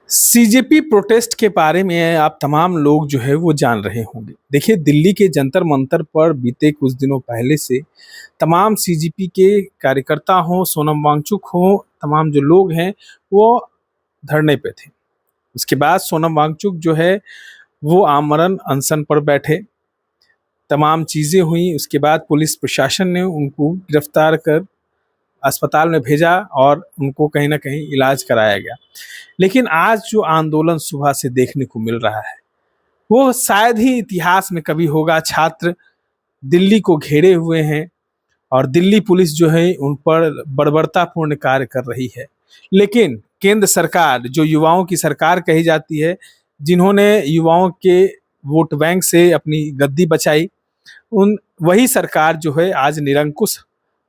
CJP protest के बारे में आप तमाम लोग जो है वो जान रहे होंगे। देखिए, दिल्ली के जंतर मंतर पर बीते कुछ दिनों पहले से तमाम सीजेपी के कार्यकर्ता हों, सोनम वांगचुक हों, तमाम जो लोग हैं वो धरने पे थे। उसके बाद सोनम वांगचुक जो है वो आमरण अनशन पर बैठे। तमाम चीज़ें हुई, उसके बाद पुलिस प्रशासन ने उनको गिरफ्तार कर अस्पताल में भेजा और उनको कहीं न कहीं इलाज कराया गया। लेकिन आज जो आंदोलन सुबह से देखने को मिल रहा है, वो शायद ही इतिहास में कभी होगा। छात्र दिल्ली को घेरे हुए हैं और दिल्ली पुलिस जो है उन पर बर्बरतापूर्ण कार्य कर रही है। लेकिन केंद्र सरकार, जो युवाओं की सरकार कही जाती है, जिन्होंने युवाओं के वोट बैंक से अपनी गद्दी बचाई, उन वही सरकार जो है आज निरंकुश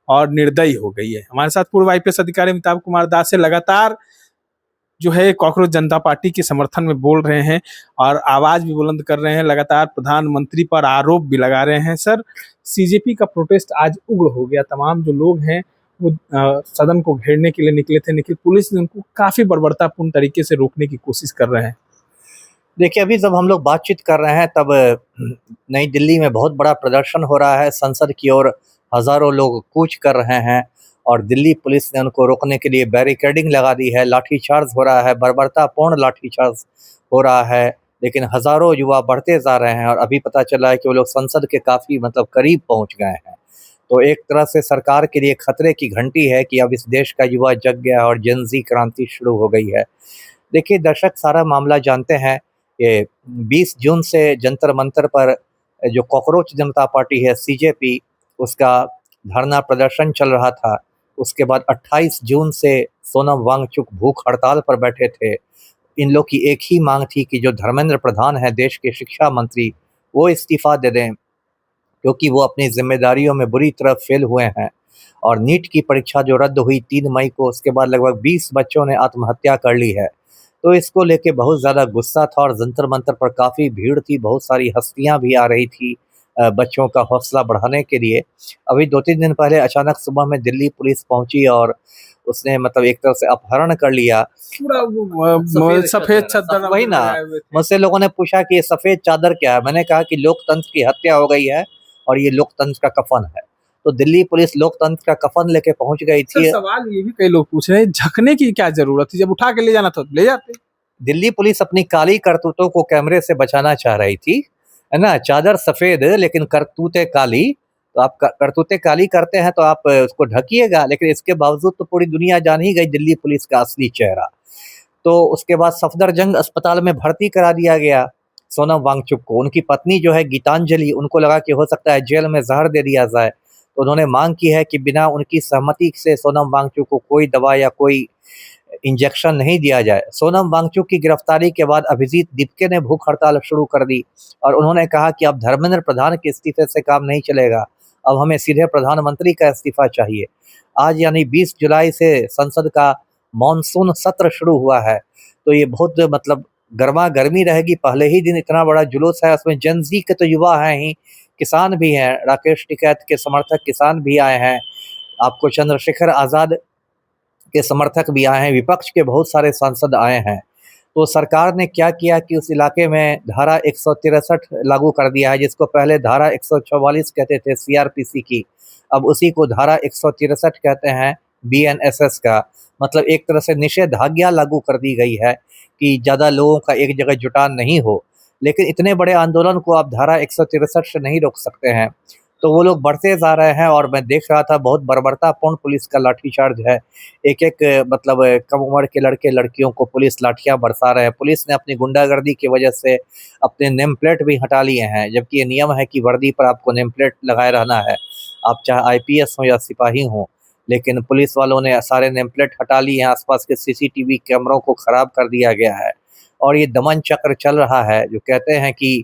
और निर्दयी हो गई है। हमारे साथ पूर्व आईपीएस अधिकारी अमिताभ कुमार दास से लगातार जो है कॉकरोच जनता पार्टी के समर्थन में बोल रहे हैं और आवाज भी बुलंद कर रहे हैं, लगातार प्रधानमंत्री पर आरोप भी लगा रहे हैं। सर, सीजेपी का प्रोटेस्ट आज उग्र हो गया। तमाम जो लोग हैं वो सदन को घेरने के लिए निकले थे, लेकिन पुलिस ने उनको काफी बर्बरतापूर्ण तरीके से रोकने की कोशिश कर रहे हैं। देखिए, अभी जब हम लोग बातचीत कर रहे हैं तब नई दिल्ली में बहुत बड़ा प्रदर्शन हो रहा है। संसद की ओर हजारों लोग कूच कर रहे हैं और दिल्ली पुलिस ने उनको रोकने के लिए बैरिकेडिंग लगा दी है। लाठीचार्ज हो रहा है, बर्बरतापूर्ण लाठीचार्ज हो रहा है, लेकिन हजारों युवा बढ़ते जा रहे हैं और अभी पता चला है कि वो लोग संसद के काफ़ी करीब पहुंच गए हैं। तो एक तरह से सरकार के लिए खतरे की घंटी है कि अब इस देश का युवा जग गया और जेनजी क्रांति शुरू हो गई है। देखिए दर्शक, सारा मामला जानते हैं। ये 20 जून से जंतर मंतर पर जो कॉकरोच जनता पार्टी है सीजेपी, उसका धरना प्रदर्शन चल रहा था। उसके बाद 28 जून से सोनम वांगचुक भूख हड़ताल पर बैठे थे। इन लोग की एक ही मांग थी कि जो धर्मेंद्र प्रधान है देश के शिक्षा मंत्री, वो इस्तीफा दे दें, क्योंकि वो अपनी जिम्मेदारियों में बुरी तरह फेल हुए हैं। और नीट की परीक्षा जो रद्द हुई 3 मई को, उसके बाद लगभग 20 बच्चों ने आत्महत्या कर ली है। तो इसको लेके बहुत ज़्यादा गुस्सा था और जंतर मंतर पर काफ़ी भीड़ थी, बहुत सारी हस्तियां भी आ रही थी बच्चों का हौसला बढ़ाने के लिए। अभी 2-3 दिन पहले अचानक सुबह में दिल्ली पुलिस पहुंची और उसने एक तरह से अपहरण कर लिया। पूरा सफेद चादर वही ना, लगाए हुए थे। मुझसे लोगों ने पूछा कि ये सफ़ेद चादर क्या है। मैंने कहा कि लोकतंत्र की हत्या हो गई है और ये लोकतंत्र का कफन है। तो दिल्ली पुलिस लोकतंत्र का कफन लेके पहुंच गई थी। सवाल ये भी कई लोग पूछ रहे हैं, झकने की क्या जरूरत थी? जब उठा के ले जाना था तो ले जाते। दिल्ली पुलिस अपनी काली करतूतों को कैमरे से बचाना चाह रही थी, है ना। चादर सफेद लेकिन करतूतें काली। तो आप करतूतें काली करते हैं तो आप उसको ढकिएगा, लेकिन इसके बावजूद तो पूरी दुनिया जान ही गई दिल्ली पुलिस का असली चेहरा। तो उसके बाद सफदरजंग अस्पताल में भर्ती करा दिया गया सोनम वांगचुक को। उनकी पत्नी जो है गीतांजलि, उनको लगा कि हो सकता है जेल में जहर दे दिया जाए, तो उन्होंने मांग की है कि बिना उनकी सहमति से सोनम वांगचुक को कोई दवा या कोई इंजेक्शन नहीं दिया जाए। सोनम वांगचुक की गिरफ्तारी के बाद अभिजीत दीपके ने भूख हड़ताल शुरू कर दी और उन्होंने कहा कि अब धर्मेंद्र प्रधान के इस्तीफे से काम नहीं चलेगा, अब हमें सीधे प्रधानमंत्री का इस्तीफा चाहिए। आज यानी 20 जुलाई से संसद का मॉनसून सत्र शुरू हुआ है, तो ये बहुत गर्मा गर्मी रहेगी। पहले ही दिन इतना बड़ा जुलूस है, उसमें जेन जी के तो युवा हैं ही, किसान भी हैं। राकेश टिकैत के समर्थक किसान भी आए हैं, आपको चंद्रशेखर आज़ाद के समर्थक भी आए हैं, विपक्ष के बहुत सारे सांसद आए हैं। तो सरकार ने क्या किया कि उस इलाके में धारा 163 लागू कर दिया है, जिसको पहले धारा 144 कहते थे सीआरपीसी की, अब उसी को धारा 163 कहते हैं बीएनएसएस का। एक तरह से निषेधाज्ञा लागू कर दी गई है कि ज़्यादा लोगों का एक जगह जुटान नहीं हो। लेकिन इतने बड़े आंदोलन को आप धारा 163 से नहीं रोक सकते हैं, तो वो लोग बढ़ते जा रहे हैं। और मैं देख रहा था बहुत बर्बरतापूर्ण पुलिस का लाठीचार्ज है। एक एक कम उम्र के लड़के लड़कियों को पुलिस लाठियां बरसा रहे हैं। पुलिस ने अपनी गुंडागर्दी की वजह से अपने नेम प्लेट भी हटा लिए हैं, जबकि ये नियम है कि वर्दी पर आपको नेम प्लेट लगाए रहना है, आप चाहे आईपीएस हो या सिपाही हो। लेकिन पुलिस वालों ने सारे नेम प्लेट हटा लिए हैं, आसपास के सीसीटीवी कैमरों को खराब कर दिया गया है। और ये दमन चक्र चल रहा है, जो कहते हैं कि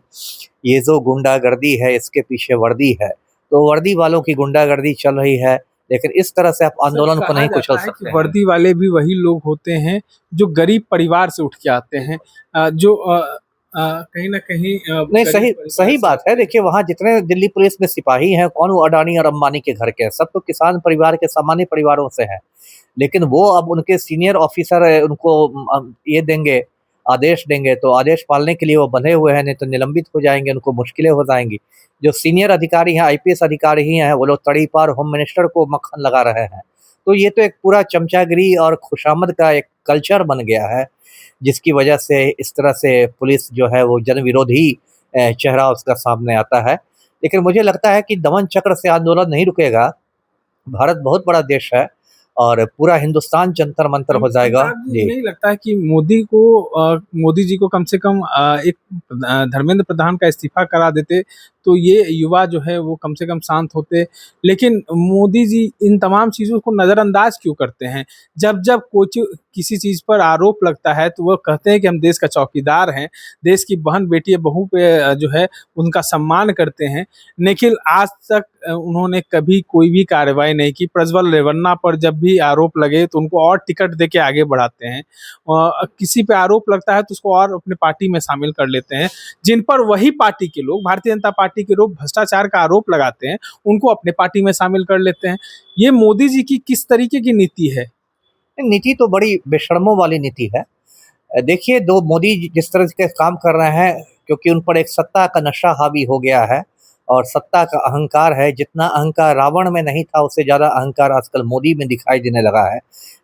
ये जो गुंडागर्दी है इसके पीछे वर्दी है, तो वर्दी वालों की गुंडागर्दी चल रही है। लेकिन इस तरह से आप आंदोलन को नहीं कुचल सकते हैं। वर्दी वाले भी वही लोग होते हैं जो गरीब परिवार से उठ के आते हैं, जो कहीं ना कहीं नहीं, सही बात है। देखिए, वहाँ जितने दिल्ली पुलिस में सिपाही हैं, कौन वो अडानी और अंबानी के घर के हैं? सब तो किसान परिवार के सामान्य परिवारों से हैं। लेकिन वो अब उनके सीनियर ऑफिसर उनको ये देंगे आदेश देंगे तो आदेश पालने के लिए वो बंधे हुए हैं, नहीं तो निलंबित हो जाएंगे, उनको मुश्किलें हो जाएंगी। जो सीनियर अधिकारी हैं, आईपीएस अधिकारी ही हैं, वो लोग तड़ीपार होम मिनिस्टर को मक्खन लगा रहे हैं। तो ये तो एक पूरा चमचागिरी और खुशामद का एक कल्चर बन गया है, जिसकी वजह से इस तरह से पुलिस जो है वो जन विरोधी चेहरा उसका सामने आता है। लेकिन मुझे लगता है कि दमन चक्र से आंदोलन नहीं रुकेगा। भारत बहुत बड़ा देश है और पूरा हिंदुस्तान जंतर मंतर हो जाएगा। इमतियाज जी, जी। नहीं लगता है कि मोदी जी को कम से कम एक धर्मेंद्र प्रधान का इस्तीफा करा देते तो ये युवा जो है वो कम से कम शांत होते। लेकिन मोदी जी इन तमाम चीज़ों को नज़रअंदाज क्यों करते हैं? जब जब किसी चीज़ पर आरोप लगता है तो वो कहते हैं कि हम देश का चौकीदार हैं, देश की बहन बेटी बहू पे जो है उनका सम्मान करते हैं। लेकिन आज तक उन्होंने कभी कोई भी कार्रवाई नहीं की। प्रज्वल रेवन्ना पर जब भी आरोप लगे तो उनको और टिकट देके आगे बढ़ाते हैं। किसी पे आरोप लगता है तो उसको और अपने पार्टी में शामिल कर लेते हैं। जिन पर वही पार्टी के लोग, भारतीय जनता पार्टी के लोग भ्रष्टाचार का आरोप लगाते हैं, उनको अपने पार्टी में शामिल कर लेते हैं। ये मोदी जी की किस तरीके की नीति है? नीति तो बड़ी बेशर्मों वाली नीति है। देखिए, दो मोदी जिस तरह के काम कर रहे हैं, क्योंकि उन पर एक सत्ता का नशा हावी हो गया है और सत्ता का अहंकार है। जितना अहंकार रावण में नहीं था, उससे ज़्यादा अहंकार आजकल मोदी में दिखाई देने लगा है।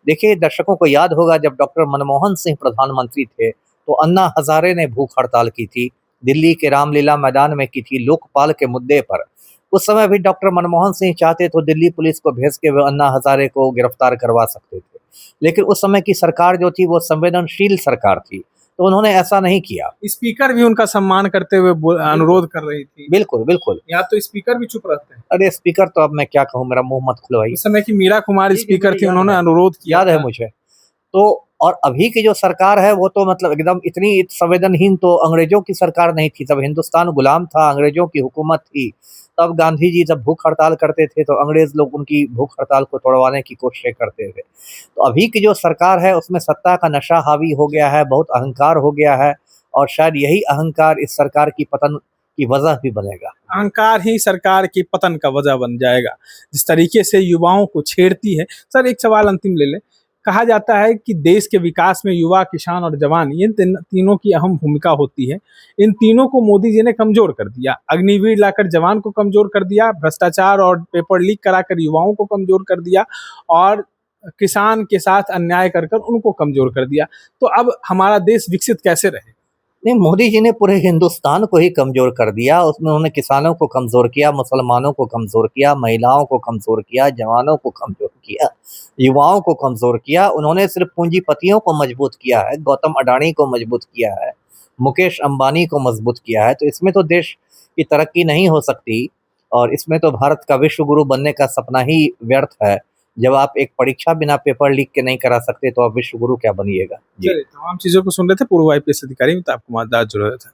देखिए, दर्शकों को याद होगा जब डॉक्टर मनमोहन सिंह प्रधानमंत्री थे तो अन्ना हजारे ने भूख हड़ताल की थी, दिल्ली के रामलीला मैदान में की थी, लोकपाल के मुद्दे पर। उस समय भी डॉक्टर मनमोहन सिंह चाहते तो दिल्ली पुलिस को भेज के वो अन्ना हजारे को गिरफ्तार करवा सकते थे, लेकिन उस समय की सरकार जो थी वो संवेदनशील सरकार थी, तो उन्होंने ऐसा नहीं किया। स्पीकर भी उनका सम्मान करते हुए अनुरोध कर रही थी। बिल्कुल, बिल्कुल। यहाँ तो स्पीकर भी चुप रहते हैं। अरे स्पीकर तो अब मैं क्या कहूँ, मेरा मुँह मत खुलवाइए। उस समय की मीरा कुमार स्पीकर थी, उन्होंने अनुरोध किया याद है था। मुझे। तो और अभी की जो सरकार है वो तो मतलब एकदम इतनी संवेदनहीन तो अंग्रेजों की सरकार नहीं थी। जब हिंदुस्तान गुलाम था, अंग्रेजों की हुकूमत थी, तब गांधी जी जब भूख हड़ताल करते थे तो अंग्रेज लोग उनकी भूख हड़ताल को तोड़वाने की कोशिशें करते थे। तो अभी की जो सरकार है उसमें सत्ता का नशा हावी हो गया है, बहुत अहंकार हो गया है और शायद यही अहंकार इस सरकार की पतन की वजह भी बनेगा। अहंकार ही सरकार की पतन का वजह बन जाएगा, जिस तरीके से युवाओं को छेड़ती है। सर, एक सवाल अंतिम ले लें। कहा जाता है कि देश के विकास में युवा, किसान और जवान, ये तीनों की अहम भूमिका होती है। इन तीनों को मोदी जी ने कमजोर कर दिया। अग्निवीर लाकर जवान को कमजोर कर दिया, भ्रष्टाचार और पेपर लीक कराकर युवाओं को कमजोर कर दिया और किसान के साथ अन्याय कर कर उनको कमजोर कर दिया। तो अब हमारा देश विकसित कैसे रहे? नहीं, मोदी जी ने पूरे हिंदुस्तान को ही कमज़ोर कर दिया। उसमें उन्होंने किसानों को कमज़ोर किया, मुसलमानों को कमज़ोर किया, महिलाओं को कमज़ोर किया, जवानों को कमज़ोर किया, युवाओं को कमज़ोर किया। उन्होंने सिर्फ पूंजीपतियों को मजबूत किया है, गौतम अडानी को मजबूत किया है, मुकेश अंबानी को मजबूत किया है। तो इसमें तो देश की तरक्की नहीं हो सकती और इसमें तो भारत का विश्व गुरु बनने का सपना ही व्यर्थ है। जब आप एक परीक्षा बिना पेपर लीक के नहीं करा सकते तो आप विश्व गुरु क्या बनिएगा। जी। चलिए, तमाम चीजों को सुन रहे थे पूर्व आईपीएस अधिकारी में, तो आपको मजेदार जरूरत है।